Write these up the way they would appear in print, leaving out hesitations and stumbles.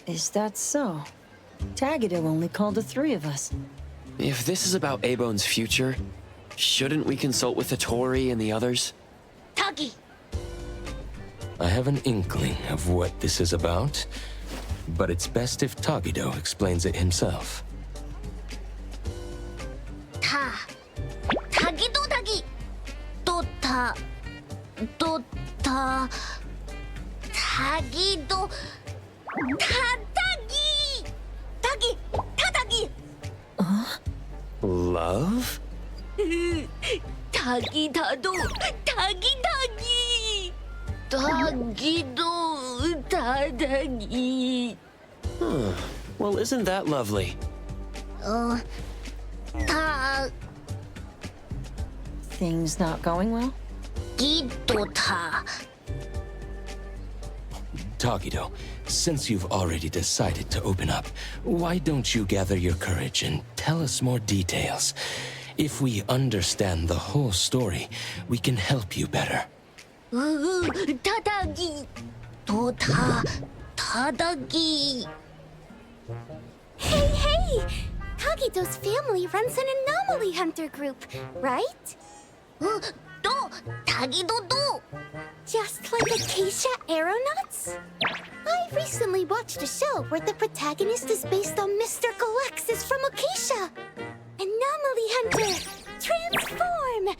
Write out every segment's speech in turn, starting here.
Is that so? Tagido only called the three of us. If this is about Abone's future, shouldn't we consult with the Tori and the others? Tagi! I have an inkling of what this is about, but it's best if Tagido explains it himself. Tagido Tagi! Tagido... Tagi! Tagi! Tagi! Love? Tagi Tado! Tagi Tagi! Tagido Tadagi! Well, isn't that lovely? Things not going well? Tagido, since you've already decided to open up, why don't you gather your courage and tell us more details? If we understand the whole story, we can help you better. Tadagi! Tadagi! Hey! Tagido's family runs an anomaly hunter group, right? Tagido do! Just like Acacia Aeronauts? I recently watched a show where the protagonist is based on Mr. Galexis from Acacia. Anomaly hunter! Transform!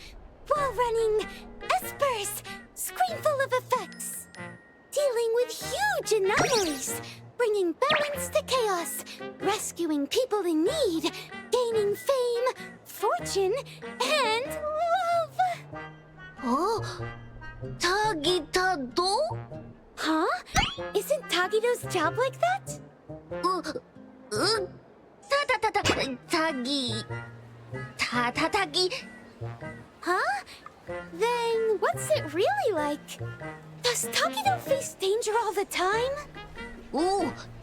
While running espers! Screenful of effects! Dealing with huge anomalies! Bringing balance to chaos! Rescuing people in need! Gaining fame, fortune, and love! Tagitado? Huh? Isn't Tagido's job like that? Tagi. Tagi. Huh? Then what's it really like? Does Tagido face danger all the time?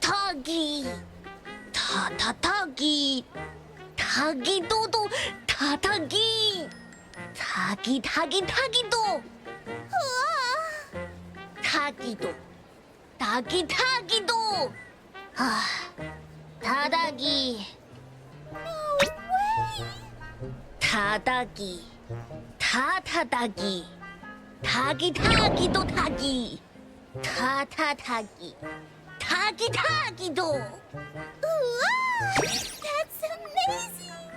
Tagi. Tagi. Tagido. Tagi. Tagido. Tagido. Tagido. Tadagi. No way! Tadagi. Tadagi. Tagido tagi. Tagi. Tagido. That's amazing!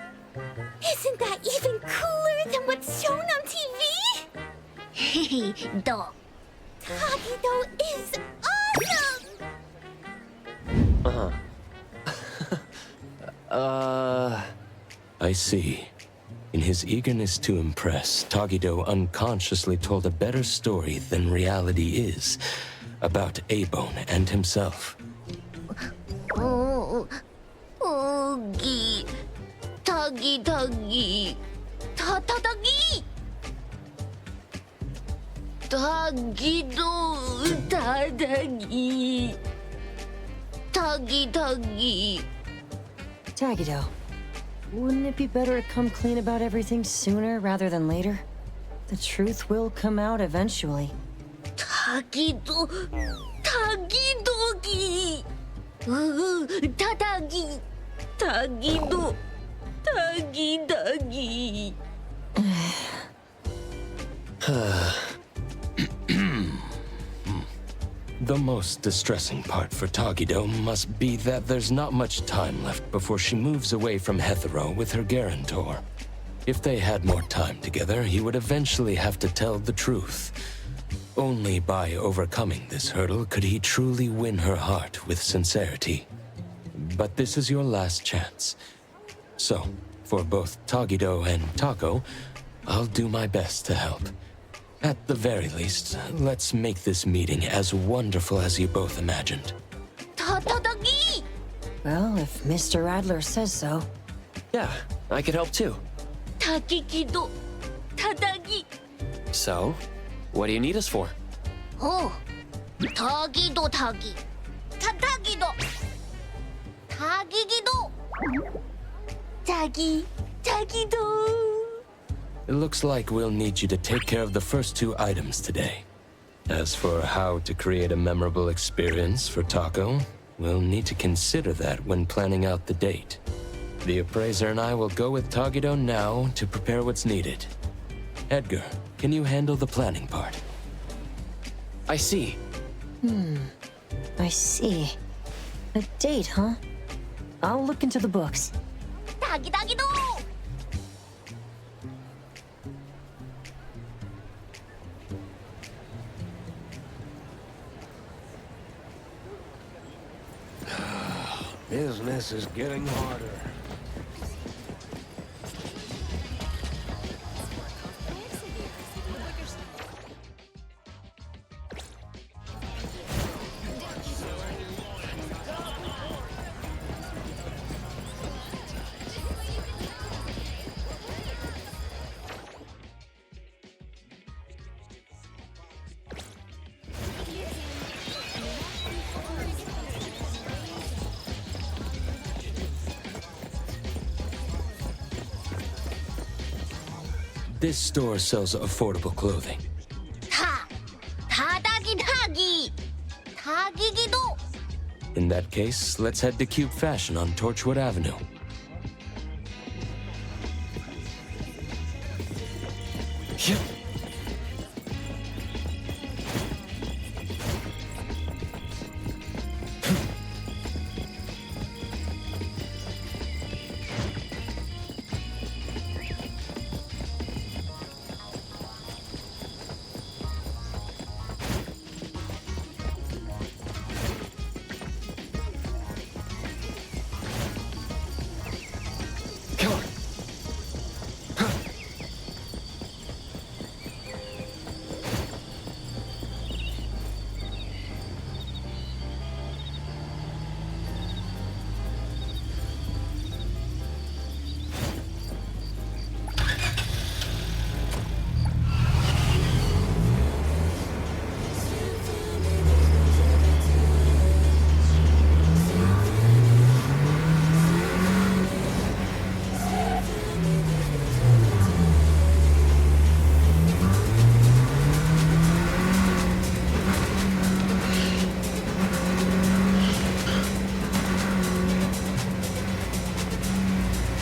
Isn't that even cooler than what's shown on TV? Do. Tagido is awesome! I see. In his eagerness to impress, Tagido unconsciously told a better story than reality is about Abone and himself. Tagi. Tadagi. Tagido. Tadagi. Tagi. Tagido, wouldn't it be better to come clean about everything sooner rather than later? The truth will come out eventually. Tagido. Tagidogi. Tadagi. Tagido. Tagi. The most distressing part for Tagido must be that there's not much time left before she moves away from Hetero with her guarantor. If they had more time together, he would eventually have to tell the truth. Only by overcoming this hurdle could he truly win her heart with sincerity. But this is your last chance. So, for both Tagido and Tako, I'll do my best to help. At the very least, let's make this meeting as wonderful as you both imagined. Tadagi. Well, if Mr. Adler says so. Yeah, I could help too. Tagido. Tadagi. So, what do you need us for? Tagido. Tadagido. Tagigido. Tagido. It looks like we'll need you to take care of the first two items today. As for how to create a memorable experience for Taco, We'll need to consider that when planning out the date. The appraiser and I will go with Tagido now to prepare what's needed. Edgar, can you handle the planning part? I see. I see. A date, huh? I'll look into the books. 타기타기도. Business is getting harder. This store sells affordable clothing. 타다기. 타기기도. In that case, let's head to Cube Fashion on Torchwood Avenue.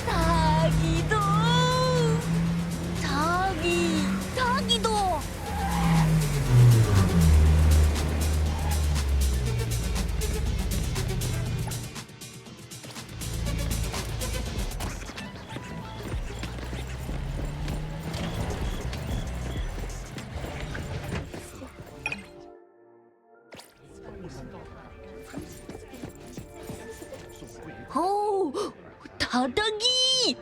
타기도. 타기도. 오, 타다기.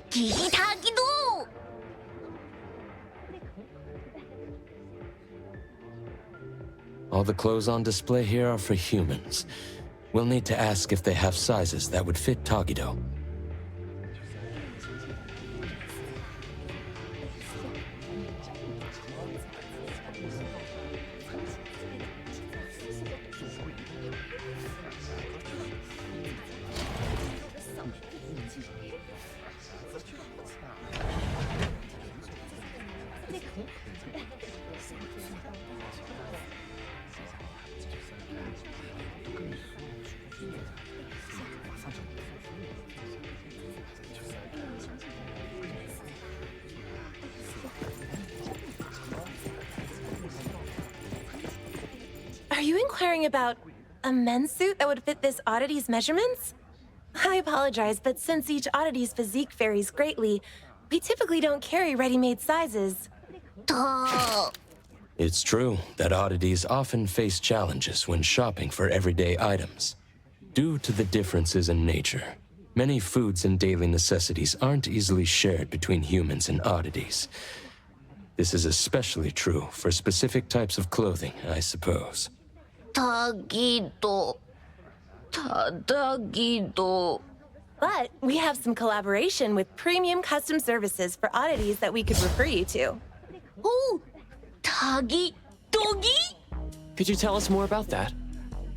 기타기도. All the clothes on display here are for humans. We'll need to ask if they have sizes that would fit Tagido. Are you inquiring about a men's suit that would fit this oddity's measurements? I apologize, but since each oddity's physique varies greatly, we typically don't carry ready-made sizes. 더. It's true that oddities often face challenges when shopping for everyday items. Due to the differences in nature, many foods and daily necessities aren't easily shared between humans and oddities. This is especially true for specific types of clothing, I suppose. 타기도. 타다기도. But we have some collaboration with premium custom services for oddities that we could refer you to. 오, 타기도기? Could you tell us more about that?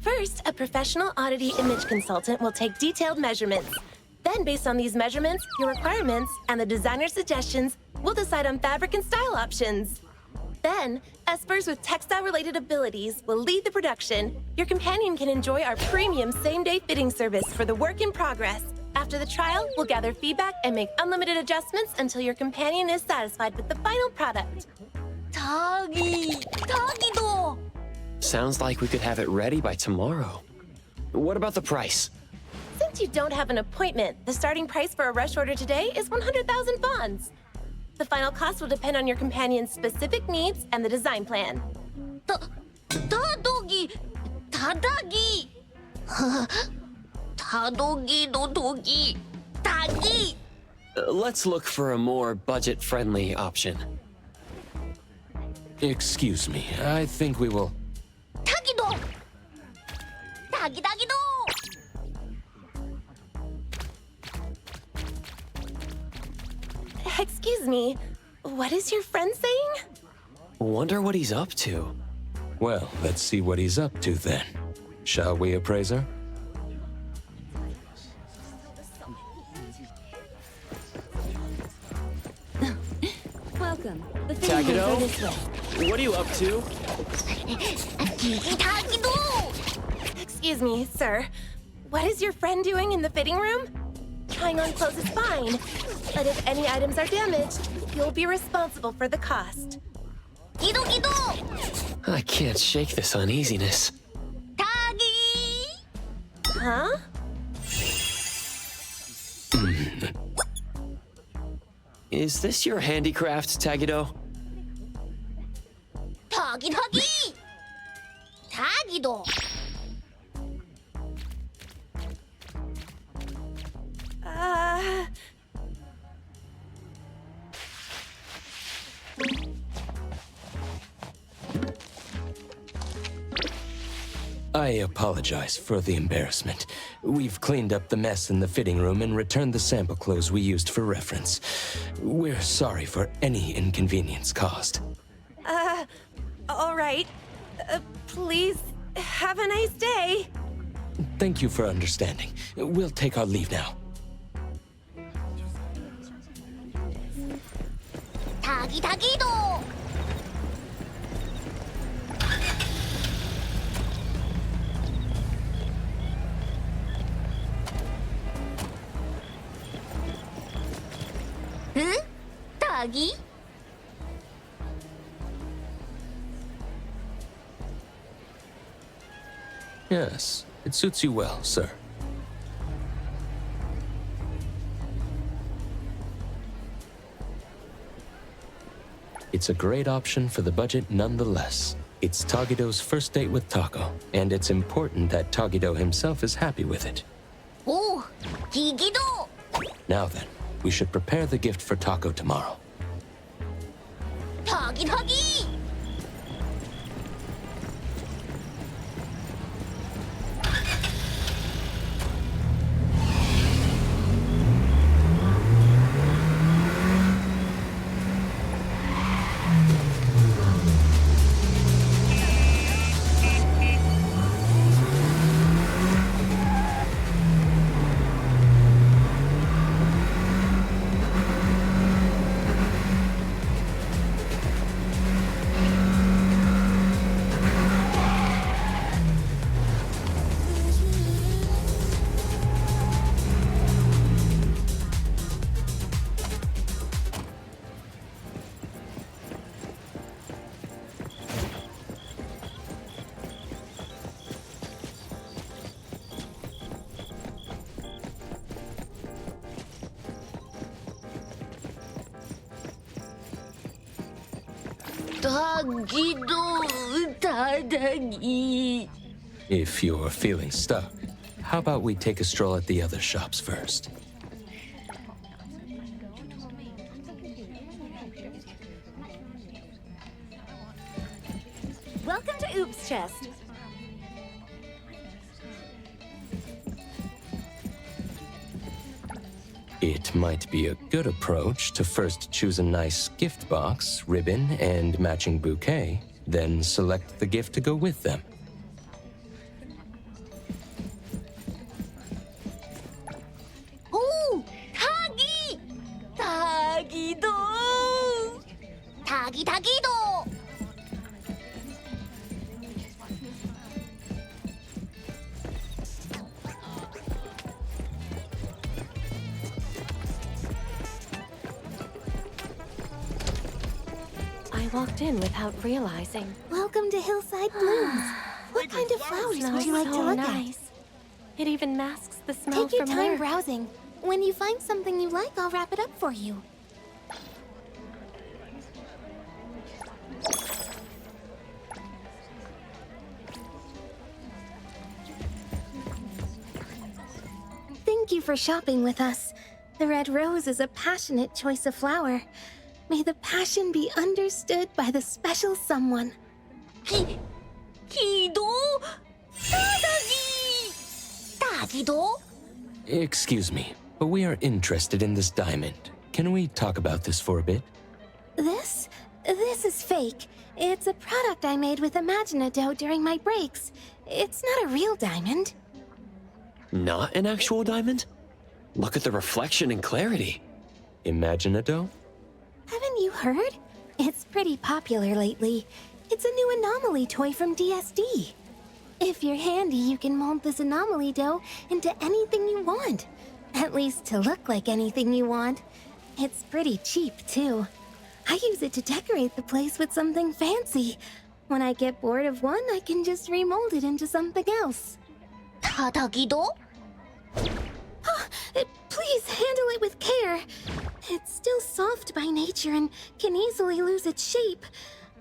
First, a professional oddity image consultant will take detailed measurements. Then, based on these measurements, your requirements, and the designer's suggestions, we'll decide on fabric and style options. Then, espers with textile-related abilities will lead the production. Your companion can enjoy our premium same-day fitting service for the work in progress. After the trial, we'll gather feedback and make unlimited adjustments until your companion is satisfied with the final product. 타기도. Sounds like we could have it ready by tomorrow. What about the price? Since you don't have an appointment, the starting price for a rush order today is 100,000 bonds. The final cost will depend on your companion's specific needs and the design plan. 타독이. 타다기. 타독이도 독이. 타기. Let's look for a more budget-friendly option. Excuse me, I think we will... 타기도. 타기다기도. Excuse me, what is your friend saying? Wonder what he's up to. Well, let's see what he's up to then. Shall we, appraiser? Welcome. The Takedo? What are you up to? 타기도. Excuse me, sir. What is your friend doing in the fitting room? Trying on clothes is fine, but if any items are damaged, you'll be responsible for the cost. 기도기도. I can't shake this uneasiness. 타기. Huh? Is this your handicraft, Takedo? 타기. 타기도. I apologize for the embarrassment. We've cleaned up the mess in the fitting room and returned the sample clothes we used for reference. We're sorry for any inconvenience caused. All right. Please, have a nice day. Thank you for understanding. We'll take our leave now. 타기도. 응? 타기? Yes, it suits you well, sir. It's a great option for the budget nonetheless. It's Tagido's first date with Tako, and it's important that Tagido himself is happy with it. 오, 기기도. Now then, we should prepare the gift for Tako tomorrow. 타기. 타기도. 타다기. If you're feeling stuck, how about we take a stroll at the other shops first? Welcome to Oops Chest. It might be a good approach to first choose a nice gift box, ribbon, and matching bouquet, then select the gift to go with them. 오, 타기. 타기도. 타기도. I walked in without realizing. Welcome to Hillside Blooms. What kind of flowers would you like to look at? It even masks the smell Take your from time where... browsing. When you find something you like, I'll wrap it up for you. Thank you for shopping with us. The red rose is a passionate choice of flower. May the passion be understood by the special someone. 기도? 따기도? Excuse me, but we are interested in this diamond. Can we talk about this for a bit? This is fake. It's a product I made with Imaginado during my breaks. It's not a real diamond. Not an actual diamond? Look at the reflection and clarity. Imaginado? Haven't you heard? It's pretty popular lately. It's a new anomaly toy from DSD. If you're handy, you can mold this anomaly dough into anything you want. At least to look like anything you want. It's pretty cheap, too. I use it to decorate the place with something fancy. When I get bored of one, I can just remold it into something else. 타다기도? Please handle it with care. It's still soft by nature and can easily lose its shape.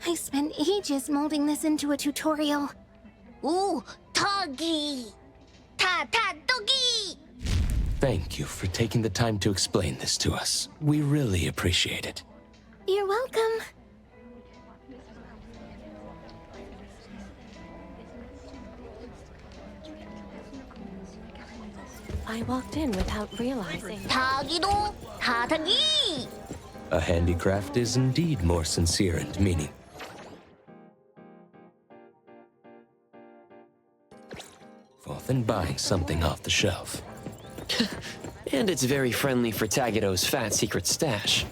I spent ages molding this into a tutorial. 오, 타기. 타타도기. Thank you for taking the time to explain this to us. We really appreciate it. You're welcome. I walked in without realizing. 타기도? 타타기. A handicraft is indeed more sincere and meaning. Than buying something off the shelf. And it's very friendly for Tagido's fat secret stash.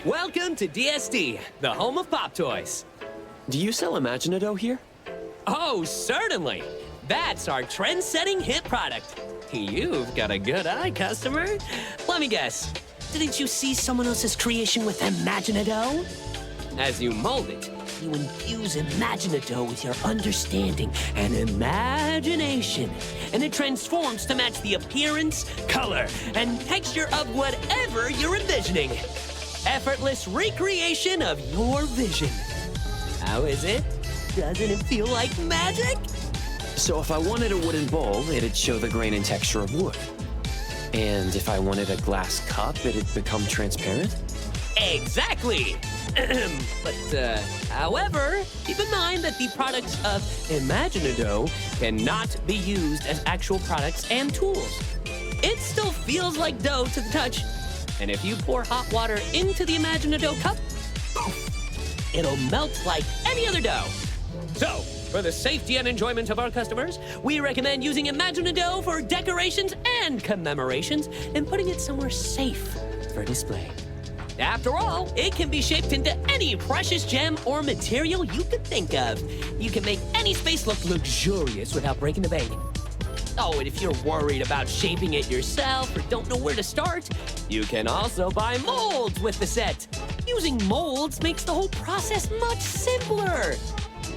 Welcome to DSD, the home of pop toys. Do you sell Imaginado here? Oh, certainly. That's our trend-setting hit product. You've got a good eye, customer. Let me guess. Didn't you see someone else's creation with Imaginado? As you mold it, you infuse Imaginado with your understanding and imagination, and it transforms to match the appearance, color, and texture of whatever you're envisioning. Effortless recreation of your vision. How is it? Doesn't it feel like magic? So if I wanted a wooden bowl, it'd show the grain and texture of wood. And if I wanted a glass cup, it'd become transparent? Exactly! However, keep in mind that the products of Imaginado cannot be used as actual products and tools. It still feels like dough to the touch, and if you pour hot water into the Imaginado cup, poof, it'll melt like any other dough. So, for the safety and enjoyment of our customers, we recommend using Imaginado for decorations and commemorations and putting it somewhere safe for display. After all, it can be shaped into any precious gem or material you could think of. You can make any space look luxurious without breaking the bank. Oh, and if you're worried about shaping it yourself or don't know where to start, you can also buy molds with the set. Using molds makes the whole process much simpler.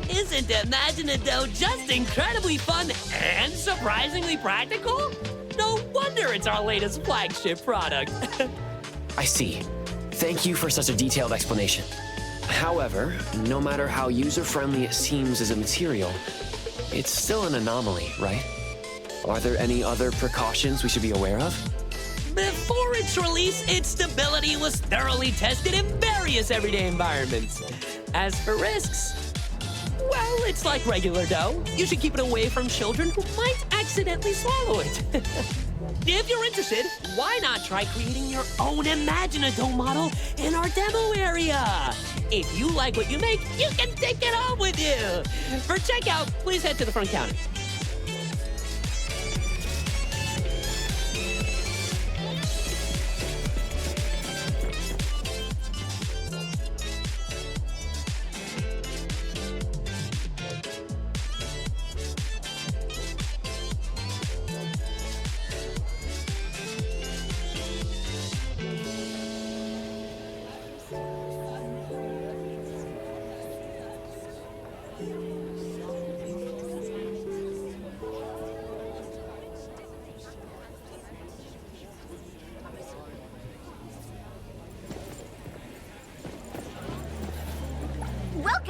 Isn't Imaginado just incredibly fun and surprisingly practical? No wonder it's our latest flagship product. I see. Thank you for such a detailed explanation. However, no matter how user-friendly it seems as a material, it's still an anomaly, right? Are there any other precautions we should be aware of? Before its release, its stability was thoroughly tested in various everyday environments. As for risks, well, it's like regular dough. You should keep it away from children who might accidentally swallow it. If you're interested, why not try creating your own Imagine-A-Dough model in our demo area? If you like what you make, you can take it home with you. For checkout, please head to the front counter.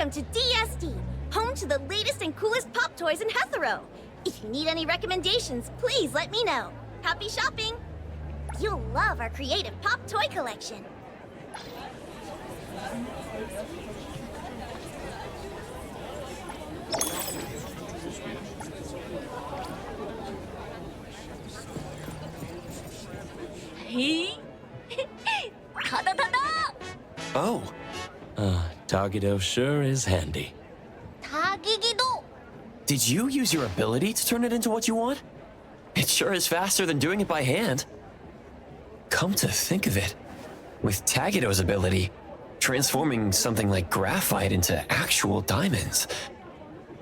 Welcome to DSD, home to the latest and coolest pop toys in Hetero. If you need any recommendations, please let me know. Happy shopping! You'll love our creative pop toy collection. Hey. 타다다다. Oh, Tagido sure is handy. 타기기도. did you use your ability to turn it into what you want? It sure is faster than doing it by hand. Come to think of it, with Tagido's ability, transforming something like graphite into actual diamonds,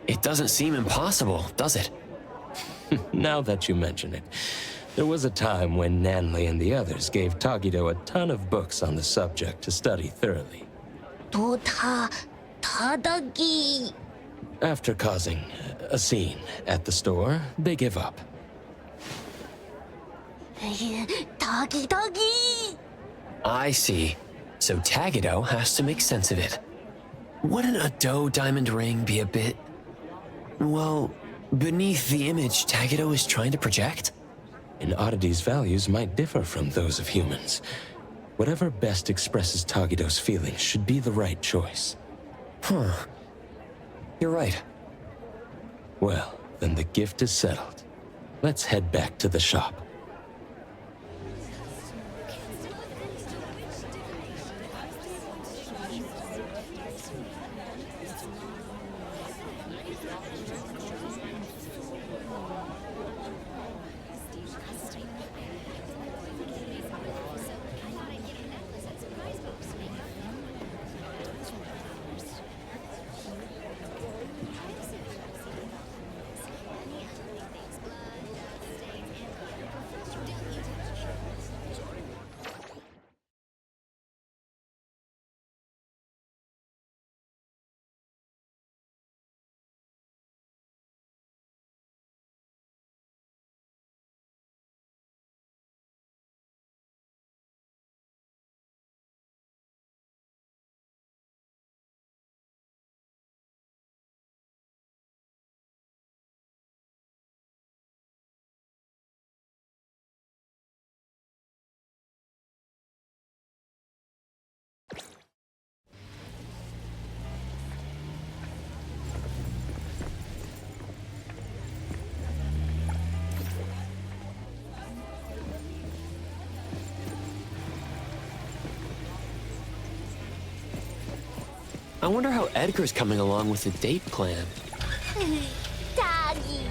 it doesn't seem impossible, does it? Now that you mention it, there was a time when Nanley and the others gave Tagido a ton of books on the subject to study thoroughly. 또 타다기. After causing a scene at the store, they give up. 타기. I see. So Tagido has to make sense of it. Wouldn't a dough diamond ring be a bit, well, beneath the image Tagido is trying to project? An oddity's values might differ from those of humans. Whatever best expresses Tagido's feelings should be the right choice. Huh. You're right. Well, then the gift is settled. Let's head back to the shop. I wonder how Edgar's coming along with the date plan. 타기.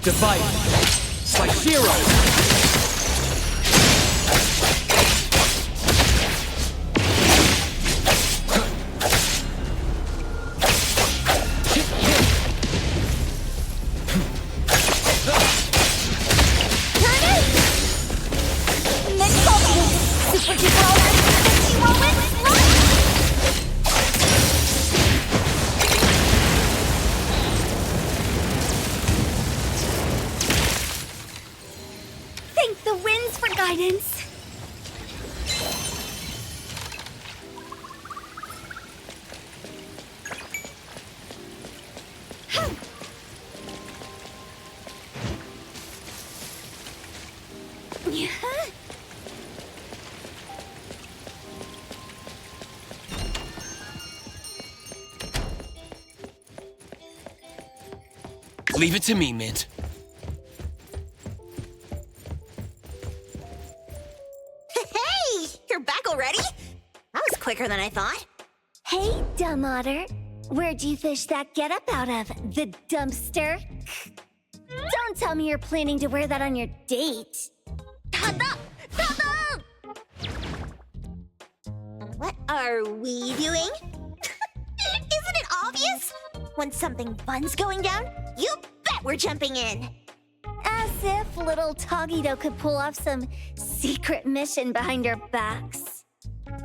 Divide. Like zero. Thank the winds for guidance. Leave it to me, Mint. Hey, you're back already? That was quicker than I thought. Hey, dumb otter. Where'd you fish that getup out of? The dumpster? Don't tell me you're planning to wear that on your date. Tada! Tada! What are we doing? Isn't it obvious? When something fun's going down, you bet we're jumping in. As if little Togito could pull off some secret mission behind our backs.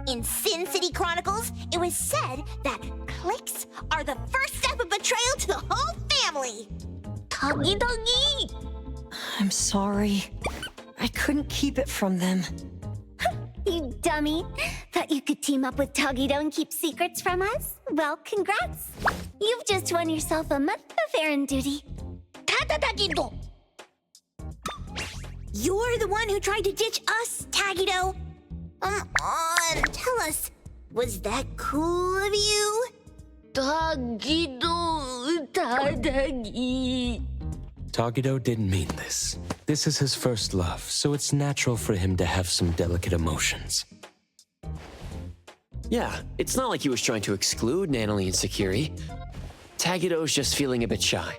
In Sin City Chronicles, it was said that clicks are the first step of betrayal to the whole family. Togi-dogi! I'm sorry. I couldn't keep it from them. You dummy. Thought you could team up with Togito and keep secrets from us? Well, congrats. You've just won yourself a month of errand duty. Tata-tagido! You're the one who tried to ditch us, Tagido. Tell us, was that cool of you? Tagido, Tadagi. Togito didn't mean this. This is his first love, so it's natural for him to have some delicate emotions. Yeah, it's not like he was trying to exclude Nanalie and Sakiri. Tagido's just feeling a bit shy.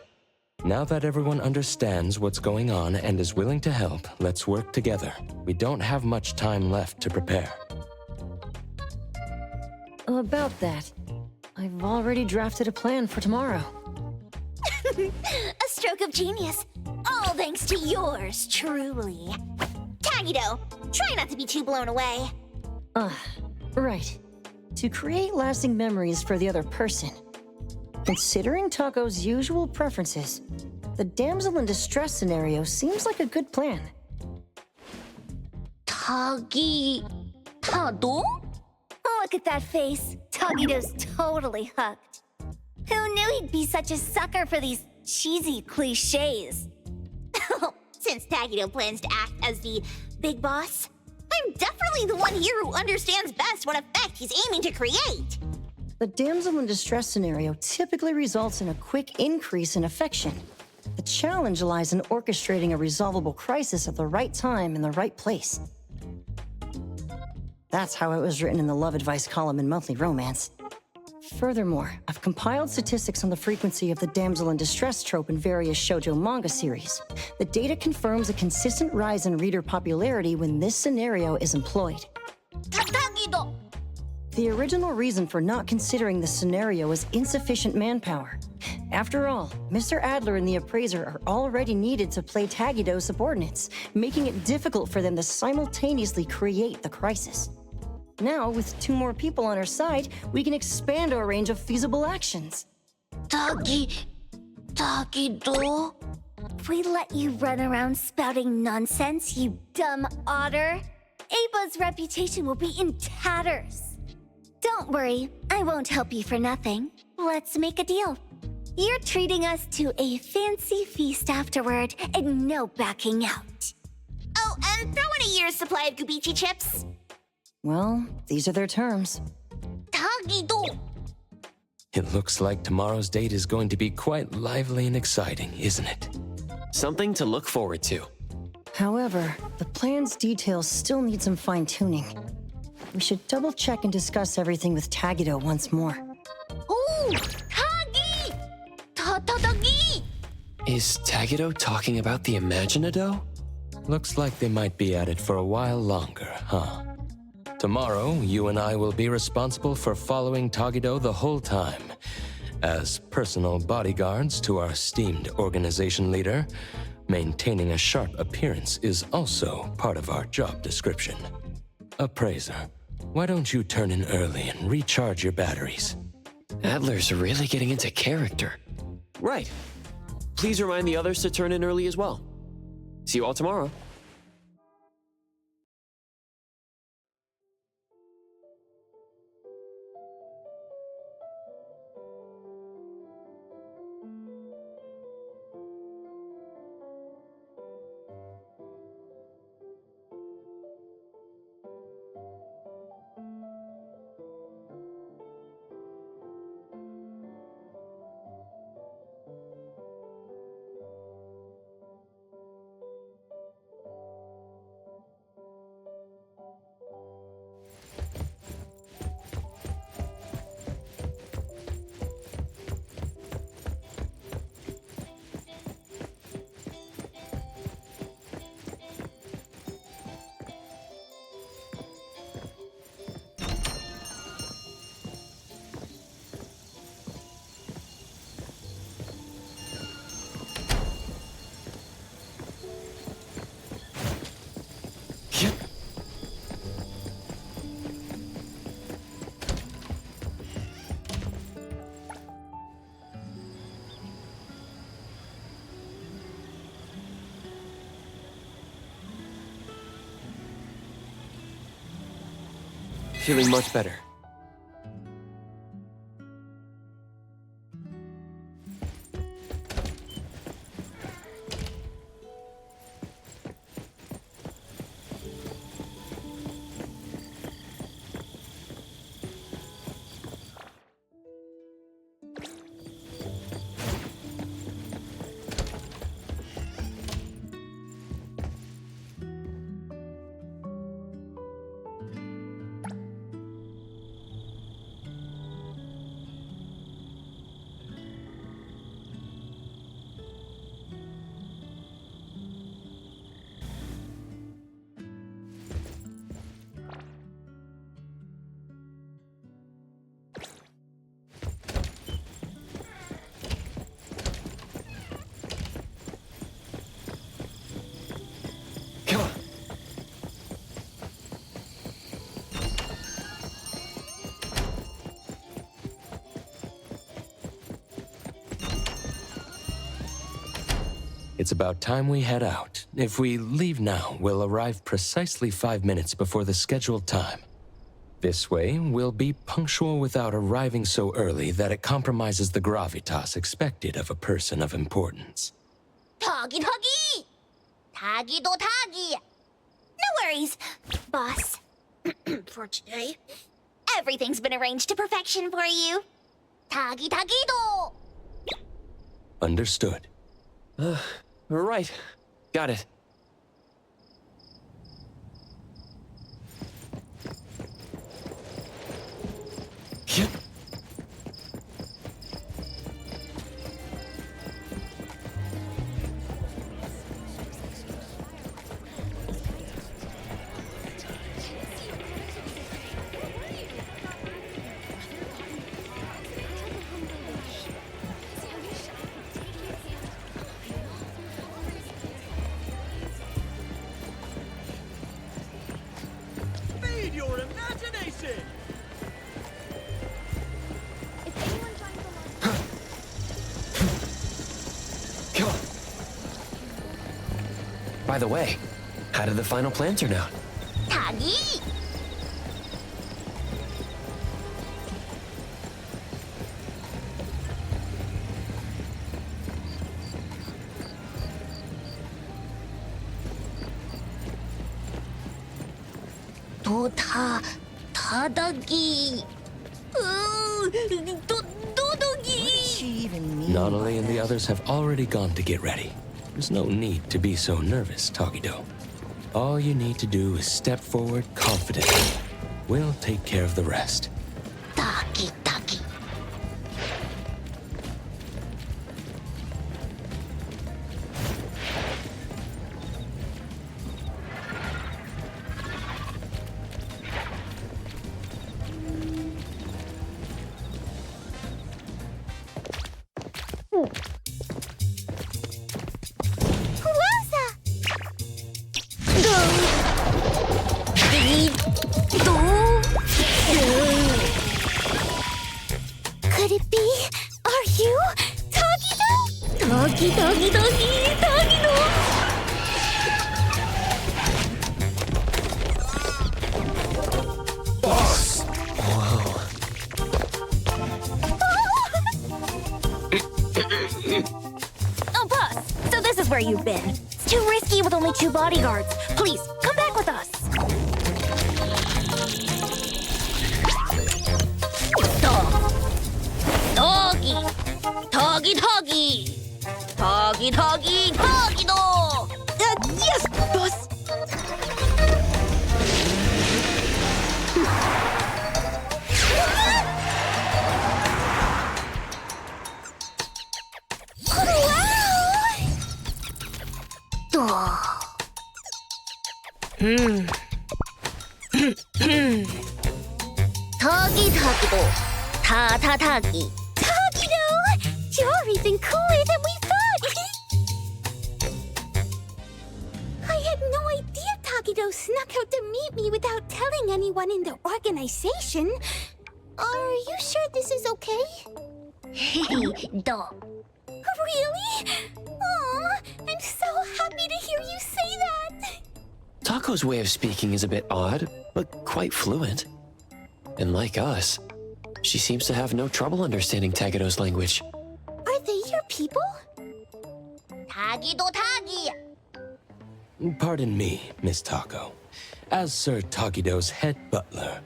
Now that everyone understands what's going on and is willing to help, let's work together. We don't have much time left to prepare. About that, I've already drafted a plan for tomorrow. A stroke of genius. All thanks to yours, truly. Tagido, try not to be too blown away. Right. To create lasting memories for the other person. Considering Taco's usual preferences, the damsel in distress scenario seems like a good plan. Tagi... Tado? Look at that face. Togito's totally hooked. Who knew he'd be such a sucker for these cheesy cliches? Since Tagido plans to act as the big boss, I'm definitely the one here who understands best what effect he's aiming to create. The damsel in distress scenario typically results in a quick increase in affection. The challenge lies in orchestrating a resolvable crisis at the right time in the right place. That's how it was written in the love advice column in Monthly Romance. Furthermore, I've compiled statistics on the frequency of the damsel in distress trope in various shoujo manga series. The data confirms a consistent rise in reader popularity when this scenario is employed. Tagido! The original reason for not considering this scenario was insufficient manpower. After all, Mr. Adler and the Appraiser are already needed to play Tagido's subordinates, making it difficult for them to simultaneously create the crisis. Now, with 2 more people on our side, we can expand our range of feasible actions. Tagido? If we let you run around spouting nonsense, you dumb otter, Aba's reputation will be in tatters. Don't worry, I won't help you for nothing. Let's make a deal. You're treating us to a fancy feast afterward, and no backing out. Oh, and throw in a year's supply of Gubichi chips. Well, these are their terms. Tagido! It looks like tomorrow's date is going to be quite lively and exciting, isn't it? Something to look forward to. However, the plan's details still need some fine-tuning. We should double-check and discuss everything with Tagido once more. Ooh! Tagi! Tadagi! Is Tagido talking about the Imaginado? Looks like they might be at it for a while longer, huh? Tomorrow, you and I will be responsible for following Tagido the whole time. As personal bodyguards to our esteemed organization leader, maintaining a sharp appearance is also part of our job description. Appraiser, why don't you turn in early and recharge your batteries? Adler's really getting into character. Right. Please remind the others to turn in early as well. See you all tomorrow. Feeling much better. It's about time we head out. If we leave now, we'll arrive precisely 5 minutes before the scheduled time. This way, we'll be punctual without arriving so early that it compromises the gravitas expected of a person of importance. Tagi! Tagido Tagi! No worries, boss. For today, everything's been arranged to perfection for you. Tagi Tagido! Understood. Right. Got it. By the way, how did the final plan turn out? Tagi! Tadagi. Dodagi. Nonali and the others have already gone to get ready. There's no need to be so nervous, Tagido. All you need to do is step forward confidently. We'll take care of the rest. Taki Taki. Could it be? Are you Tagido? Tagido. Boss! Oh, boss. So this is where you've been. It's too risky with only 2 bodyguards. Please, come back with us. Tagido! Yes, boss! Tagido. Tagi. Tagido! You're even cooler than we thought! I had no idea Tagido snuck out to meet me without telling anyone in the organization. Are you sure this is okay? Really? Aw, I'm so happy to hear you say that! Tako's way of speaking is a bit odd, but quite fluent. And like us, she seems to have no trouble understanding Tagido's language. Are they your people? Tagido. Pardon me, Miss Tako. As Sir Tagido's head butler,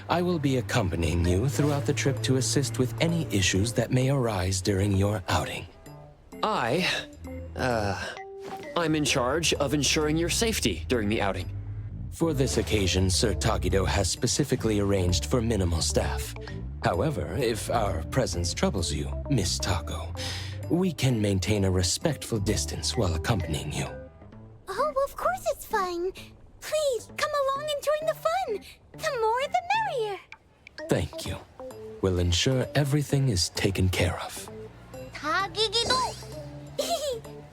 I will be accompanying you throughout the trip to assist with any issues that may arise during your outing. I'm in charge of ensuring your safety during the outing. For this occasion, Sir Tagido has specifically arranged for minimal staff. However, if our presence troubles you, Miss Tako, we can maintain a respectful distance while accompanying you. Oh, of course it's fine. Please, come along and join the fun. The more the merrier. Thank you. We'll ensure everything is taken care of. Tagido.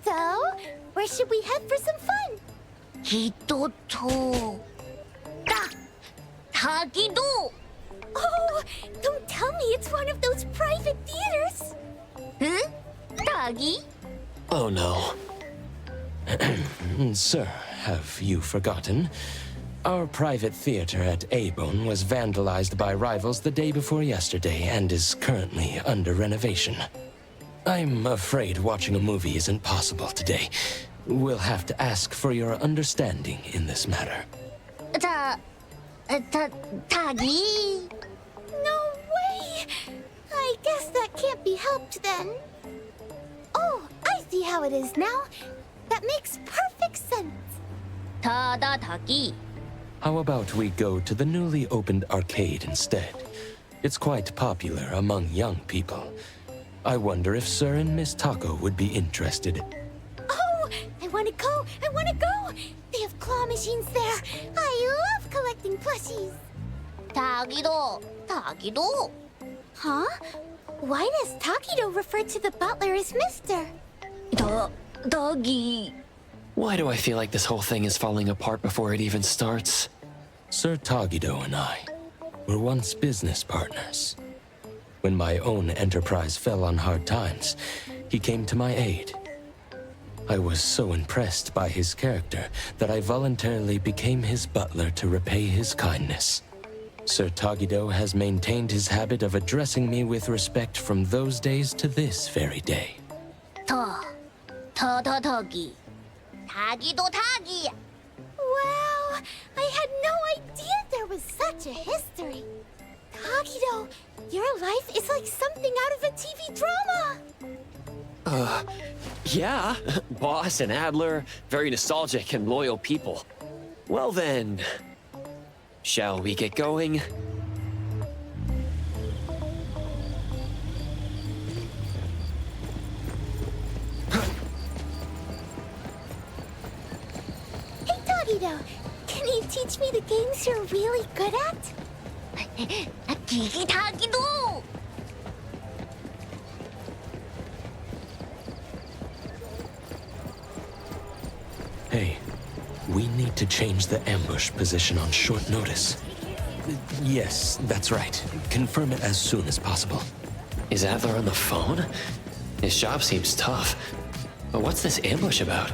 So, where should we head for some fun? Tagido. Oh, don't tell me it's one of those private theaters. Huh? Tagi? Oh no. Sir, have you forgotten? Our private theater at A-Bone was vandalized by rivals the day before yesterday and is currently under renovation. I'm afraid watching a movie isn't possible today. We'll have to ask for your understanding in this matter. Tagi? No way! I guess that can't be helped then. Oh, I see how it is now. That makes perfect sense. Tagi. How about we go to the newly opened arcade instead? It's quite popular among young people. I wonder if Sir and Miss Tako would be interested. Oh, I want to go! I want to go! They have claw machines there. I love collecting plushies. Tagido. Huh? Why does Tagido refer to the butler as Mr.? Doggy. Why do I feel like this whole thing is falling apart before it even starts? Sir Tagido and I were once business partners. When my own enterprise fell on hard times, he came to my aid. I was so impressed by his character that I voluntarily became his butler to repay his kindness. Sir Tagido has maintained his habit of addressing me with respect from those days to this very day. Tagi. Tagido. Wow, I had no idea there was such a history. Tagido, your life is like something out of a TV drama. Yeah, Boss and Adler, very nostalgic and loyal people. Well then, shall we get going? Hey, Tagido, can you teach me the games you're really good at? Tagido. Hey, We need to change the ambush position on short notice. Yes, that's right. Confirm it as soon as possible. Is Adler on the phone? His job seems tough. But what's this ambush about?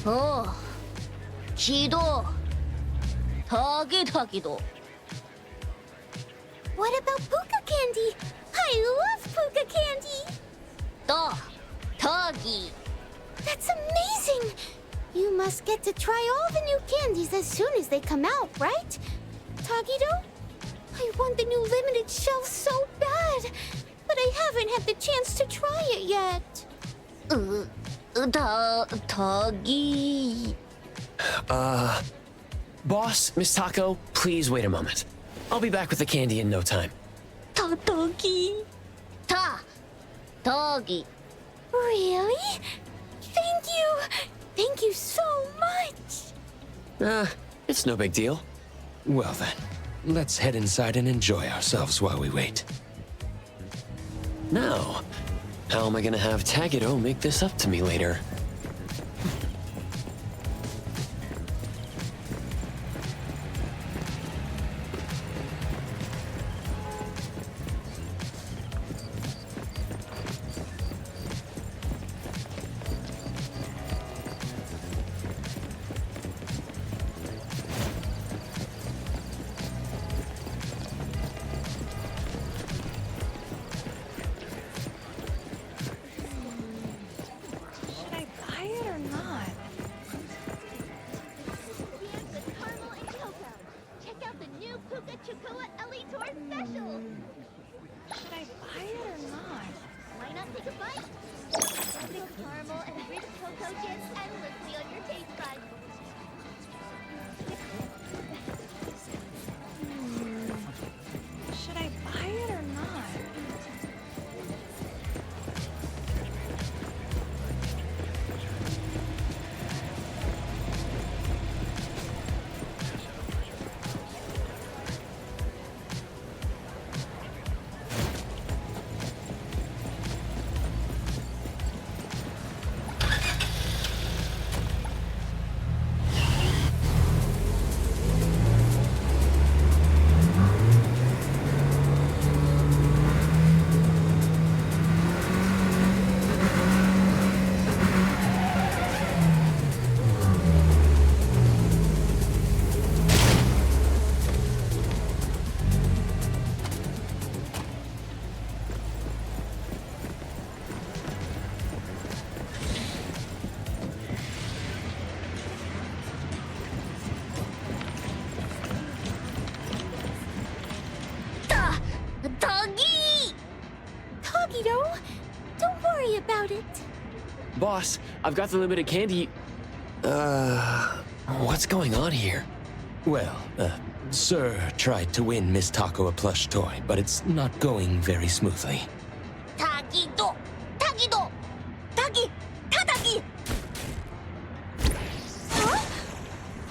Oh, 기도. 타기도. What about puka candy? I love puka candy. 타기. That's amazing. You must get to try all the new candies as soon as they come out, right? Tagido? I want the new limited shelf so bad, but I haven't had the chance to try it yet. Tagi. Boss, Miss Taco, please wait a moment. I'll be back with the candy in no time. Tagi. Tagi. Really? Thank you. Thank you so much. It's no big deal. Well then, let's head inside and enjoy ourselves while we wait. Now, how am I gonna have Tagido make this up to me later? Don't worry about it. Boss, I've got the limited candy. What's going on here? Well, Sir tried to win Miss Taco a plush toy, but it's not going very smoothly. 타기도. 타기.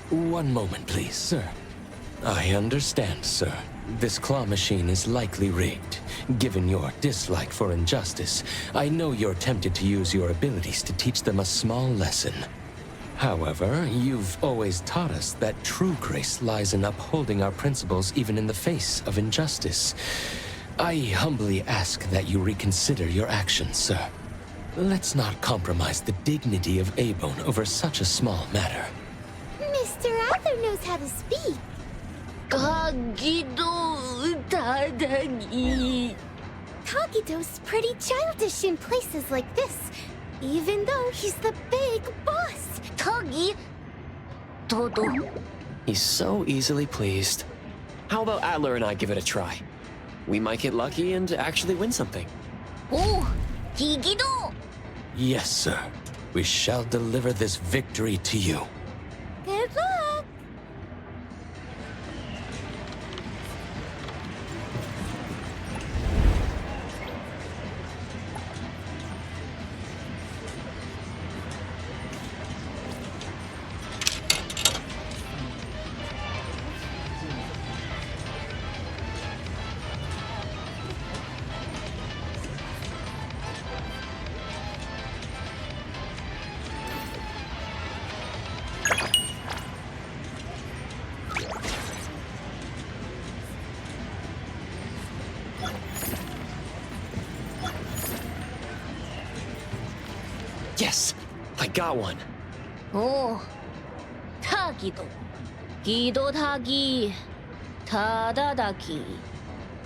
One moment, please, sir. I understand, sir. This claw machine is likely rigged. Given your dislike for injustice, I know you're tempted to use your abilities to teach them a small lesson. However, you've always taught us that true grace lies in upholding our principles even in the face of injustice. I humbly ask that you reconsider your actions, sir. Let's not compromise the dignity of Abone over such a small matter. Mr. Adler knows how to speak. Tagido's pretty childish in places like this, even though he's the big boss. He's so easily pleased. How about Adler and I give it a try? We might get lucky and actually win something. Yes, sir. We shall deliver this victory to you. Good luck. Yes, I got one. 오, 타기도, 기도타기, 타다다기,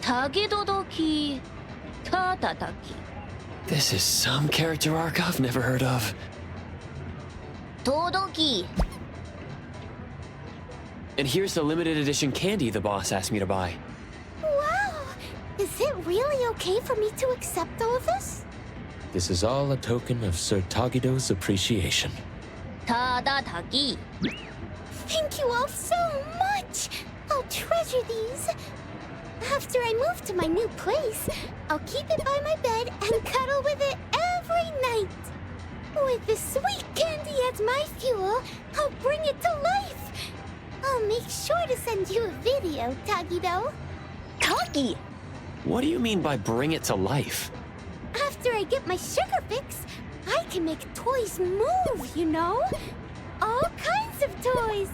타기도도기, 타다다기. This is some character arc I've never heard of. 도도기. And here's the limited edition candy the boss asked me to buy. Wow! Is it really okay for me to accept all this? This is all a token of Sir Tagido's appreciation. 다다다기. Thank you all so much! I'll treasure these. After I move to my new place, I'll keep it by my bed and cuddle with it every night. With this sweet candy as my fuel, I'll bring it to life. I'll make sure to send you a video, Tagido. Tagi! What do you mean by bring it to life? After I get my sugar fix, I can make toys move, you know? All kinds of toys.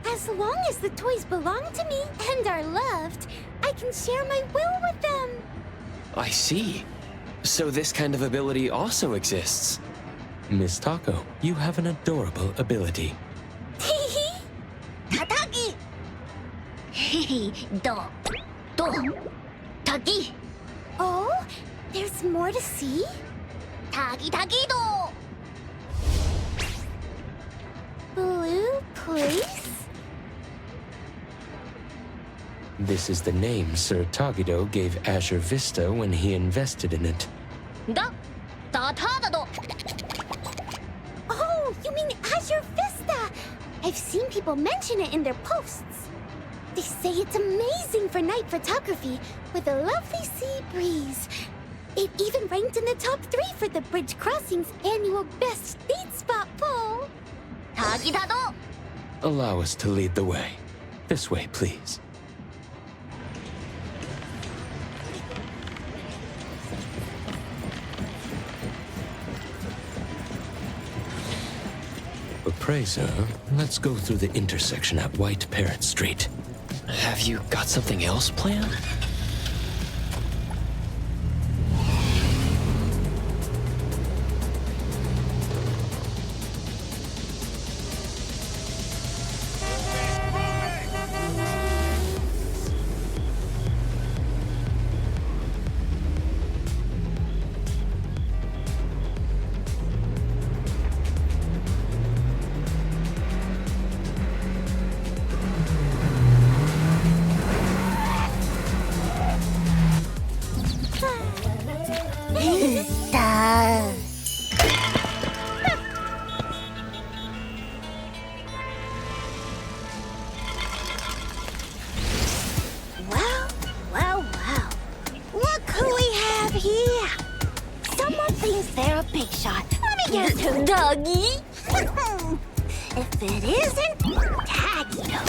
As long as the toys belong to me and are loved, I can share my will with them. I see. So this kind of ability also exists. Miss Taco, you have an adorable ability. Tatagi! Tagi! Oh, there's more to see? Tagi-tagi-do! Blue place? This is the name Sir Tagido gave Azure Vista when he invested in it. Da-da-da-do! Oh, you mean Azure Vista! I've seen people mention it in their posts. They say it's amazing for night photography with a lovely sea breeze. It even ranked in the top 3 for the Bridge Crossing's annual Best Date Spot poll. Tagi-da-do! Allow us to lead the way. This way, please. Appraiser, let's go through the intersection at White Parrot Street. Have you got something else planned? Wow. Look who we have here. Someone thinks they're a big shot. Let me guess who. Doggy? If it isn't Tagido,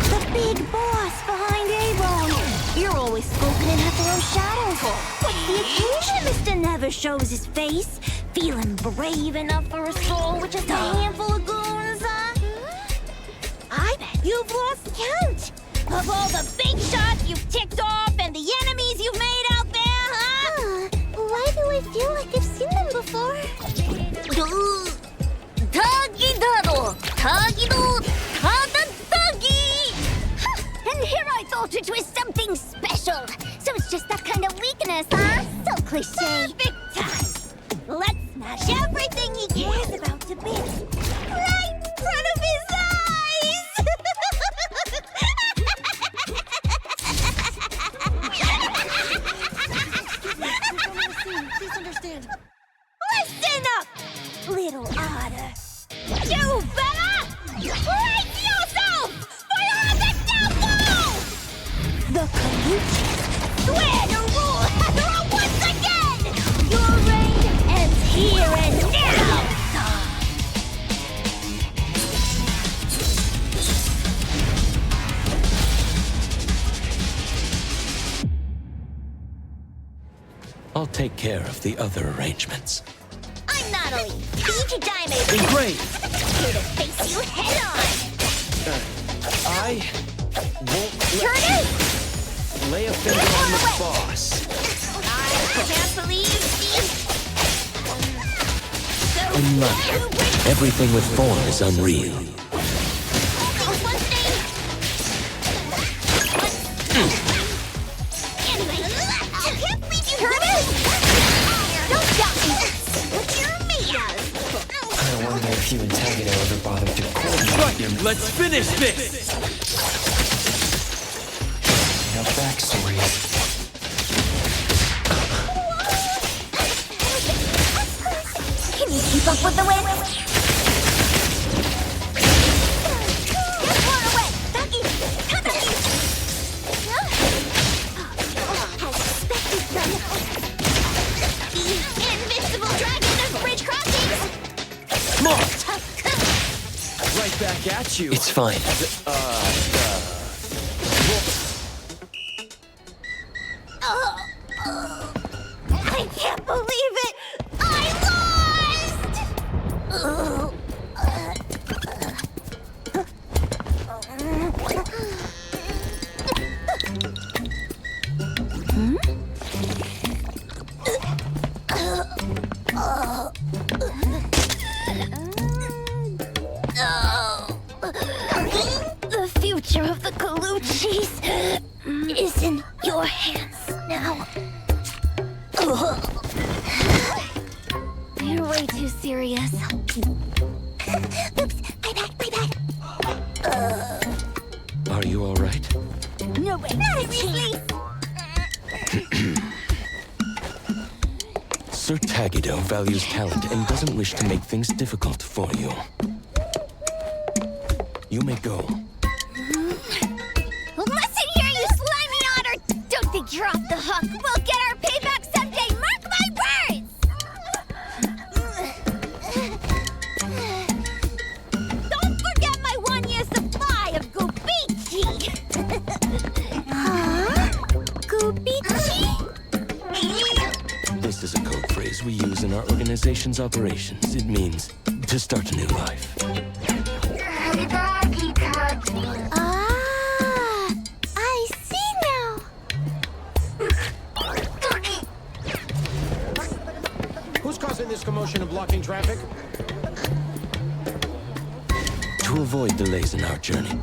the big boss behind Avon. You're always scoping in Hethero's shadow. What's the occasion Mr. Never shows his face? Feeling brave enough for a soul with just a handful of goons, huh? I bet you've lost count of all the big shots you've ticked off and the enemies you've made out there, huh? Why do I feel like I've seen them before? Tagi-da-do! Tagi-do! Tada-dagi! And here I thought it was something special. So it's just that kind of weakness, huh? So cliche. Perfect time. Let's smash everything he cares about to bits. Right in front of his eyes! Please understand. Listen up, little otter. You better brace yourself for all the devil! The Caluches swear to rule Heathrow once again! Your reign ends here and now! I'll take care of the other arrangements. I'm Natalie, Peach Diamond. Great! Here to face you head on. I won't Turn lay a finger on the boss. I can't believe In life, everything with form is unreal. I wonder if you and Tagido ever bothered to coordinate. Let's finish this! Now backstories. Can you keep up with the wind? Invincible dragon of bridge crossings! Right back at you. It's fine. I can't believe it! I lost! The future of the Colucci's is in your hands now. You're way too serious. Oops, my bad. Are you all right? No way, seriously. Sir Tagido values talent and doesn't wish to make things difficult for you. You may go. Listen here, you slimy otter! Don't think you're off the hook. We'll get our payback someday, mark my words! Don't forget my 1-year supply of Gubichi! Huh? Gubichi? This is a code phrase we use in our organization's operations. It means to start a new life. Ah, I see now. Who's causing this commotion and blocking traffic? To avoid delays in our journey,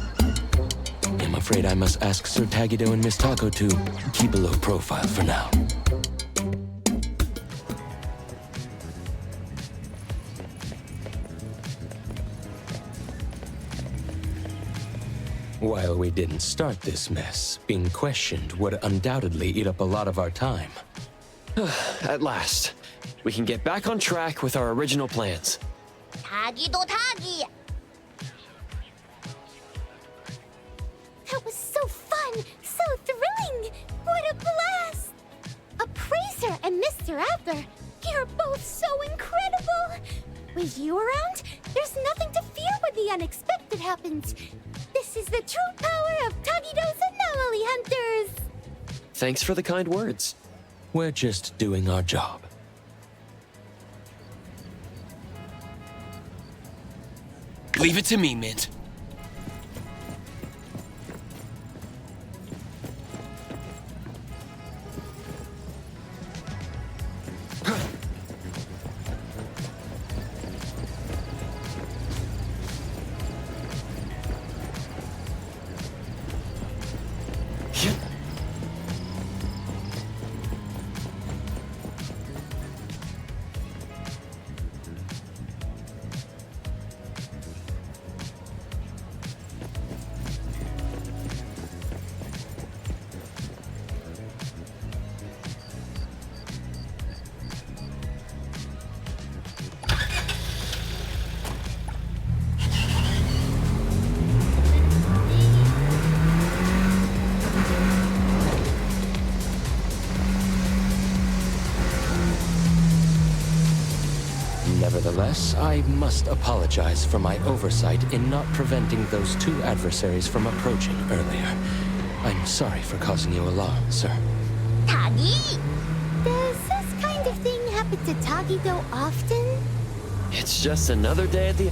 I'm afraid I must ask Sir Tagido and Miss Tako to keep a low profile for now. While we didn't start this mess, being questioned would undoubtedly eat up a lot of our time. At last, we can get back on track with our original plans. Tagido Tagi! That was so fun, so thrilling. What a blast! Appraiser and Mr. Adler, you're both so incredible. With you around, there's nothing to fear when the unexpected happens. This is the true power of Tagido's anomaly hunters. Thanks for the kind words. We're just doing our job. Leave it to me, Mint. Nevertheless, I must apologize for my oversight in not preventing those two adversaries from approaching earlier. I'm sorry for causing you alarm, sir. Tagi! Does this kind of thing happen to Tagido often? It's just another day at the...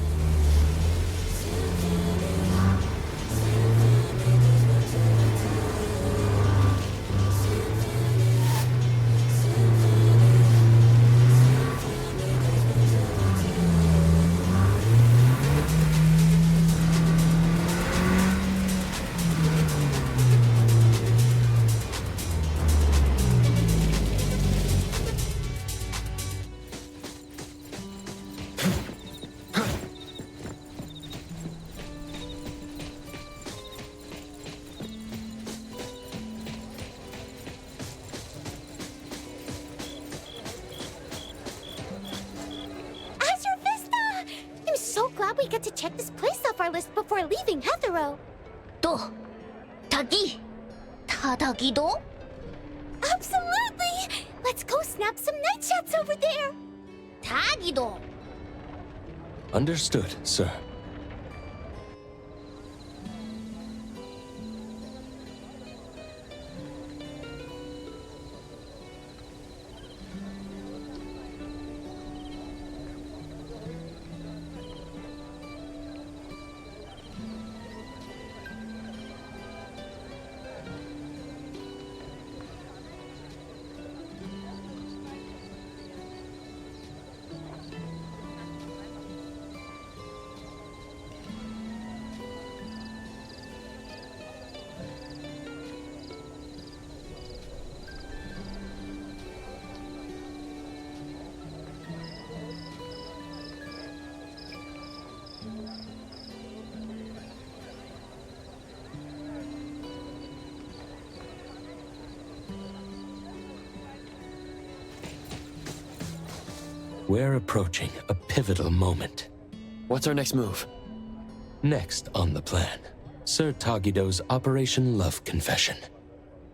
we get to check this place off our list before leaving Hetero. 또 타기? 타다기도? Absolutely! Let's go snap some night shots over there. 타기도. Understood, sir. We're approaching a pivotal moment. What's our next move? Next on the plan, Sir Tagido's Operation Love Confession.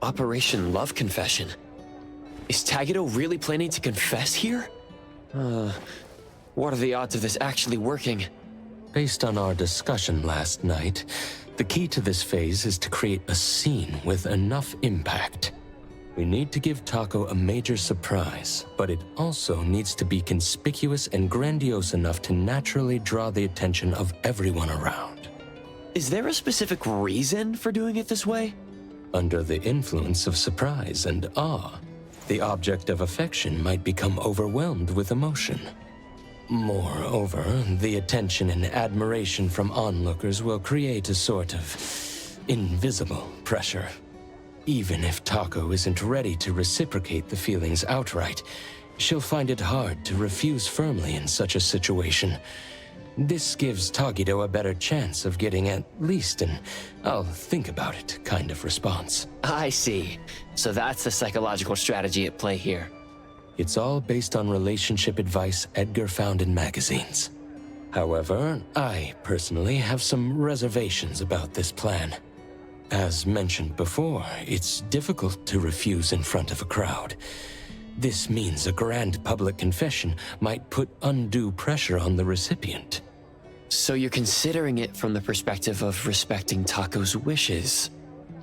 Operation Love Confession? Is Tagido really planning to confess here? What are the odds of this actually working? Based on our discussion last night, the key to this phase is to create a scene with enough impact. We need to give Taco a major surprise, but it also needs to be conspicuous and grandiose enough to naturally draw the attention of everyone around. Is there a specific reason for doing it this way? Under the influence of surprise and awe, the object of affection might become overwhelmed with emotion. Moreover, the attention and admiration from onlookers will create a sort of invisible pressure. Even if Taco isn't ready to reciprocate the feelings outright, she'll find it hard to refuse firmly in such a situation. This gives Tagido a better chance of getting at least an "I'll think about it" kind of response. I see. So that's the psychological strategy at play here. It's all based on relationship advice Edgar found in magazines. However, I personally have some reservations about this plan. As mentioned before, it's difficult to refuse in front of a crowd. This means a grand public confession might put undue pressure on the recipient. So you're considering it from the perspective of respecting Taco's wishes?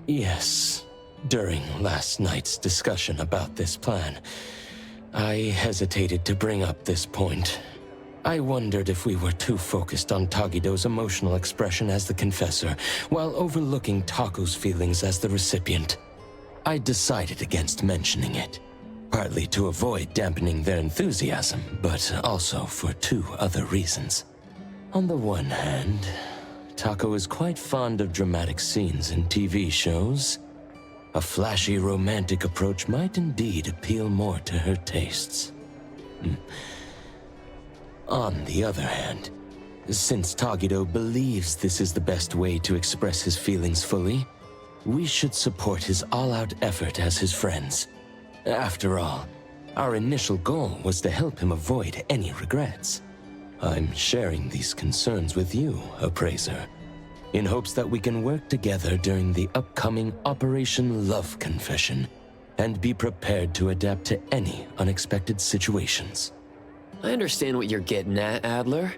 Yes. During last night's discussion about this plan, I hesitated to bring up this point. I wondered if we were too focused on Tagido's emotional expression as the confessor, while overlooking Taco's feelings as the recipient. I decided against mentioning it, partly to avoid dampening their enthusiasm, but also for two other reasons. On the one hand, Taco is quite fond of dramatic scenes in TV shows. A flashy romantic approach might indeed appeal more to her tastes. On the other hand, since Tagido believes this is the best way to express his feelings fully, we should support his all-out effort as his friends. After all, our initial goal was to help him avoid any regrets. I'm sharing these concerns with you, Appraiser, in hopes that we can work together during the upcoming Operation Love Confession and be prepared to adapt to any unexpected situations. I understand what you're getting at, Adler.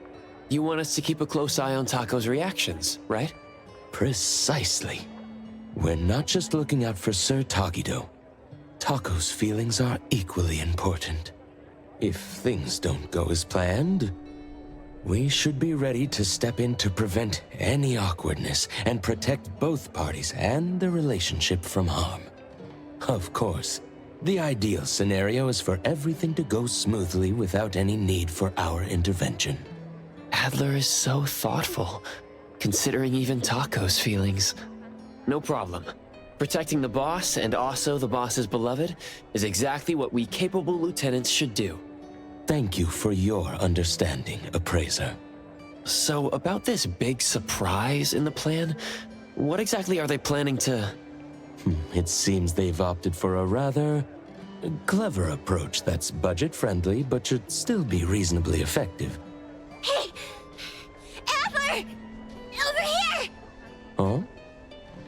You want us to keep a close eye on Taco's reactions, right? Precisely. We're not just looking out for Sir Tagido. Taco's feelings are equally important. If things don't go as planned, we should be ready to step in to prevent any awkwardness and protect both parties and the relationship from harm. Of course, the ideal scenario is for everything to go smoothly without any need for our intervention. Adler is so thoughtful, considering even Taco's feelings. No problem. Protecting the boss, and also the boss's beloved, is exactly what we capable lieutenants should do. Thank you for your understanding, Appraiser. So, about this big surprise in the plan, what exactly are they planning to... It seems they've opted for a rather clever approach that's budget-friendly but should still be reasonably effective. Hey!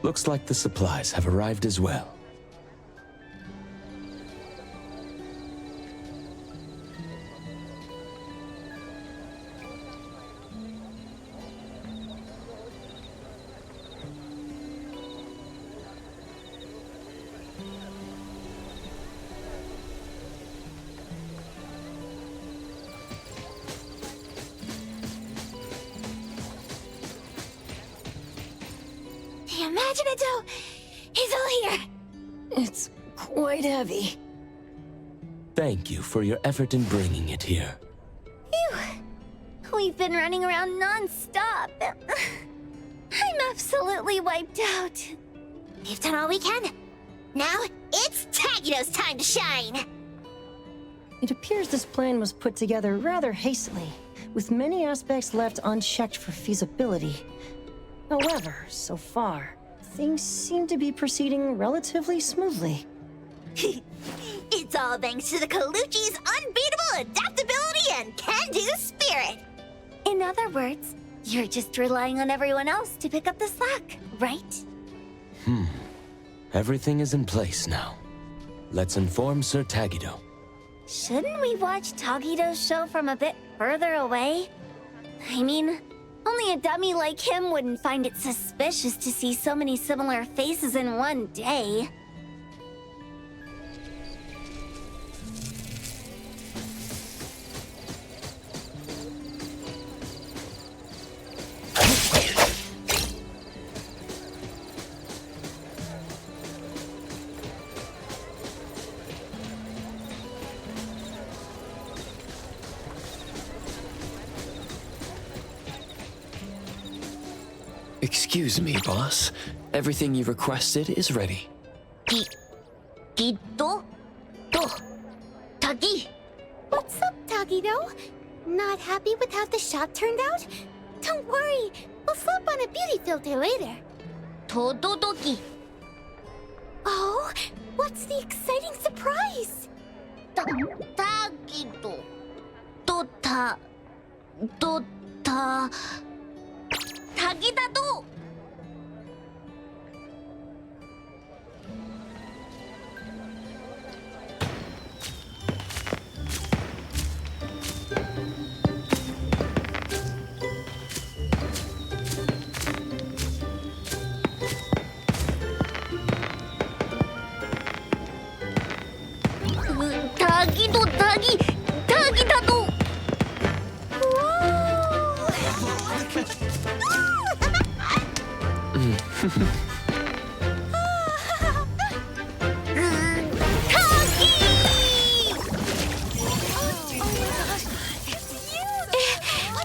Looks like the supplies have arrived as well. The Imaginado is all here. It's quite heavy. Thank you for your effort in bringing it here. Phew. We've been running around non-stop. I'm absolutely wiped out. We've done all we can. Now, it's Tagido's time to shine! It appears this plan was put together rather hastily, with many aspects left unchecked for feasibility. However, so far, things seem to be proceeding relatively smoothly. It's all thanks to the Colucci's unbeatable adaptability and can-do spirit! In other words, you're just relying on everyone else to pick up the slack, right? Everything is in place now. Let's inform Sir Tagido. Shouldn't we watch Tagido's show from a bit further away? I mean, only a dummy like him wouldn't find it suspicious to see so many similar faces in one day. Excuse me, boss. Everything you requested is ready. Tagi! What's up, Tagido? Not happy with how the shot turned out? Don't worry, we'll slap on a beauty filter later. Tododoki! Oh, what's the exciting surprise? Tagido! Tagidado! Tagidado!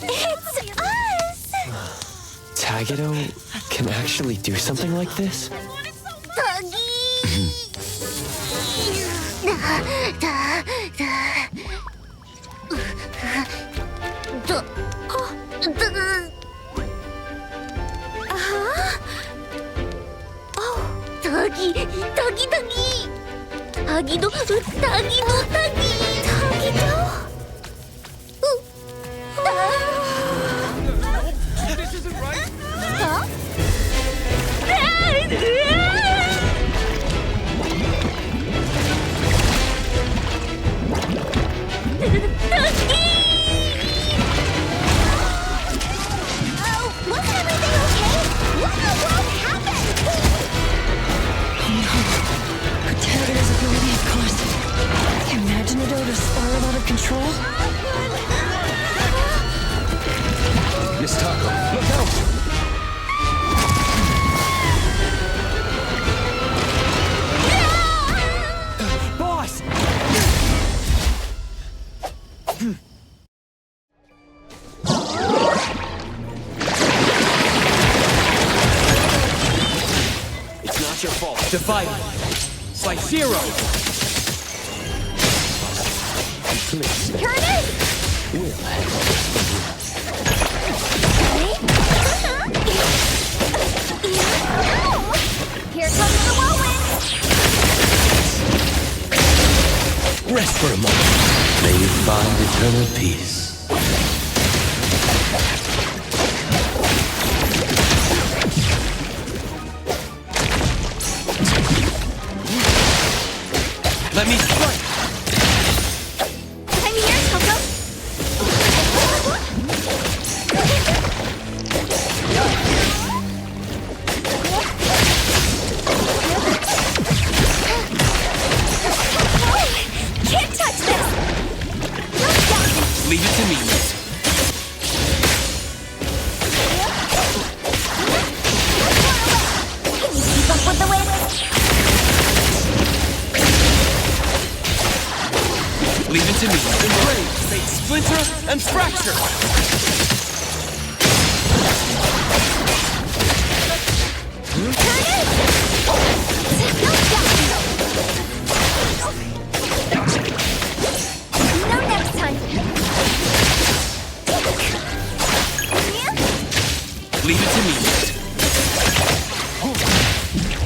It's us! Tagido can actually do something like this? This isn't right! Huh? Wasn't everything okay? What in the world happened? Protagonista's ability has caused Imaginado to spiral out of control? Miss Taco, look out! Boss! It's not your fault. Divide by 0! Please, Turn it! we'll handle Here comes the whirlwind! Rest for a moment. May you find eternal peace. Let me strike! I'm here, Coco. Can't touch this! Leave it to me. Can you keep up with the wind? Leave it to me. Enrage, fate, splinter, and fracture! No next time. Leave it to me.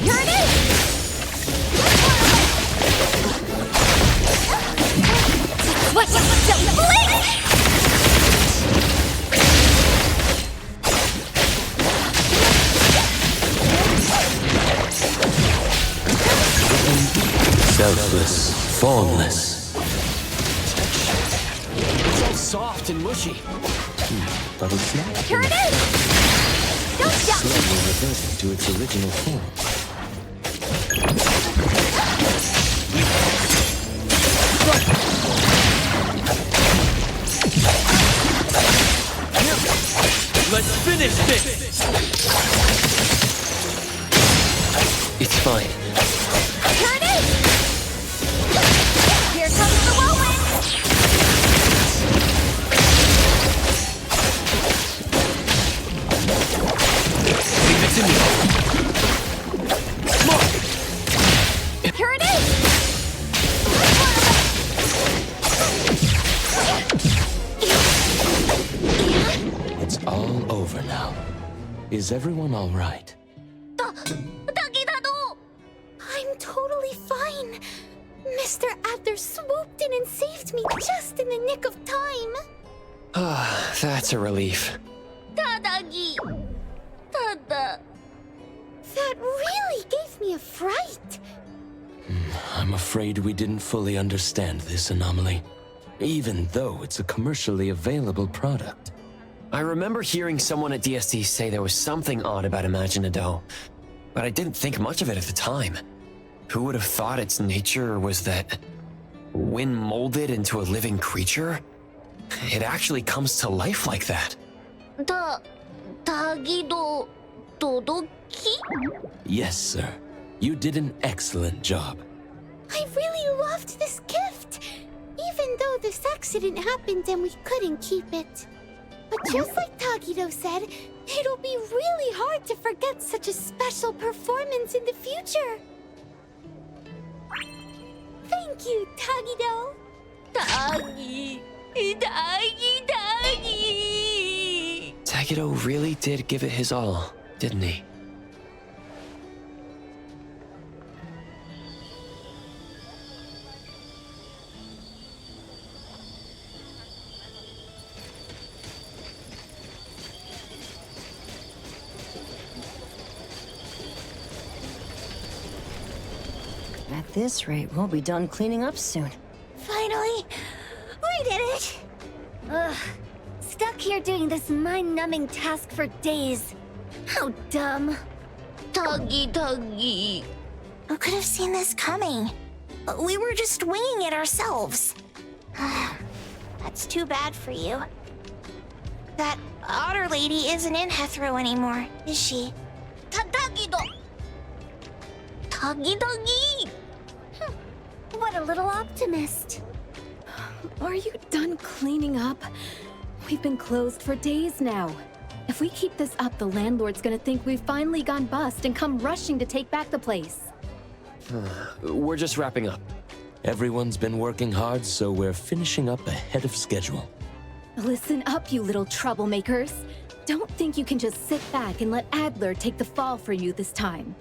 Turn it! What? Don't blink! Selfless, formless. It's all soft and mushy. But it's not. Turn it! Don't stop! Slowly reverting to its original form. Let's finish this! It's fine. Turn it! Here comes the whirlwind! Leave it to me. Turn it! It's all over now. Is everyone all right? I'm totally fine. Mr. Adler swooped in and saved me just in the nick of time. That's a relief. That really gave me a fright. I'm afraid we didn't fully understand this anomaly, even though it's a commercially available product. I remember hearing someone at DST say there was something odd about Imaginado, but I didn't think much of it at the time. Who would have thought its nature was that when molded into a living creature, it actually comes to life like that? Yes, sir. You did an excellent job. I really loved this gift, even though this accident happened and we couldn't keep it. But just like Tagido said, it'll be really hard to forget such a special performance in the future. Thank you, Tagido. Tagido really did give it his all, didn't he? At this rate, we'll be done cleaning up soon. Finally, we did it. Ugh, stuck here doing this mind-numbing task for days. How dumb. Tuggy. Who could have seen this coming? We were just winging it ourselves. That's too bad for you. That otter lady isn't in Hethro anymore, is she? Tagido! Tuggy! What a little optimist. Are you done cleaning up? We've been closed for days now. If we keep this up, the landlord's gonna think we've finally gone bust and come rushing to take back the place. We're just wrapping up. Everyone's been working hard, so we're finishing up ahead of schedule. Listen up, you little troublemakers. Don't think you can just sit back and let Adler take the fall for you this time.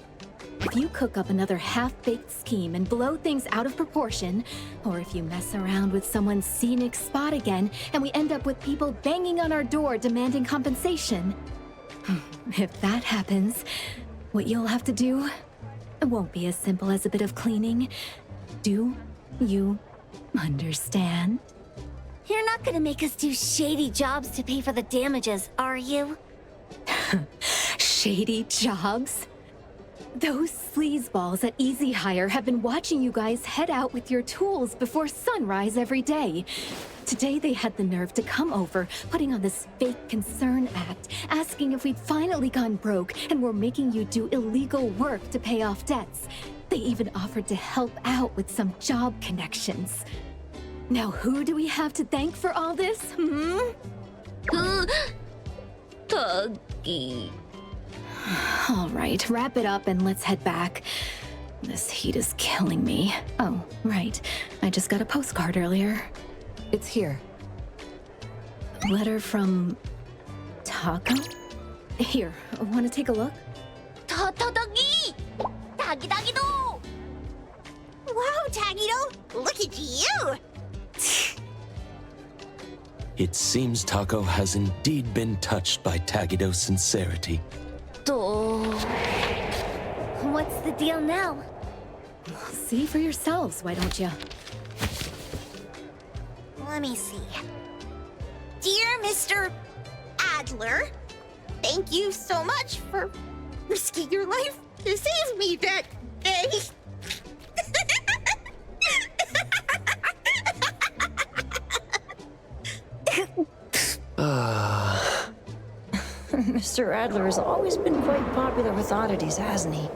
If you cook up another half-baked scheme and blow things out of proportion, or if you mess around with someone's scenic spot again and we end up with people banging on our door demanding compensation, if that happens, what you'll have to do, it won't be as simple as a bit of cleaning. Do You understand? You're not gonna make us do shady jobs to pay for the damages, are you? Shady jobs? Those sleazeballs at Easy Hire have been watching you guys head out with your tools before sunrise every day. Today they had the nerve to come over, putting on this fake concern act, asking if we'd finally gone broke and were making you do illegal work to pay off debts. They even offered to help out with some job connections. Now who do we have to thank for all this, Tuggy. All right, wrap it up and let's head back. This heat is killing me. Oh, right. I just got a postcard earlier. It's here. Letter from... Taco? Here, want to take a look? Tuggy! Taggy-taggy-do! Wow, Taggy-do! Look at you! It seems Taco has indeed been touched by Tagido's sincerity. What's the deal now? See for yourselves, why don't you? Let me see. Dear Mr. Adler, thank you so much for risking your life to save me that day. Mr. Adler has always been quite popular with oddities, hasn't he?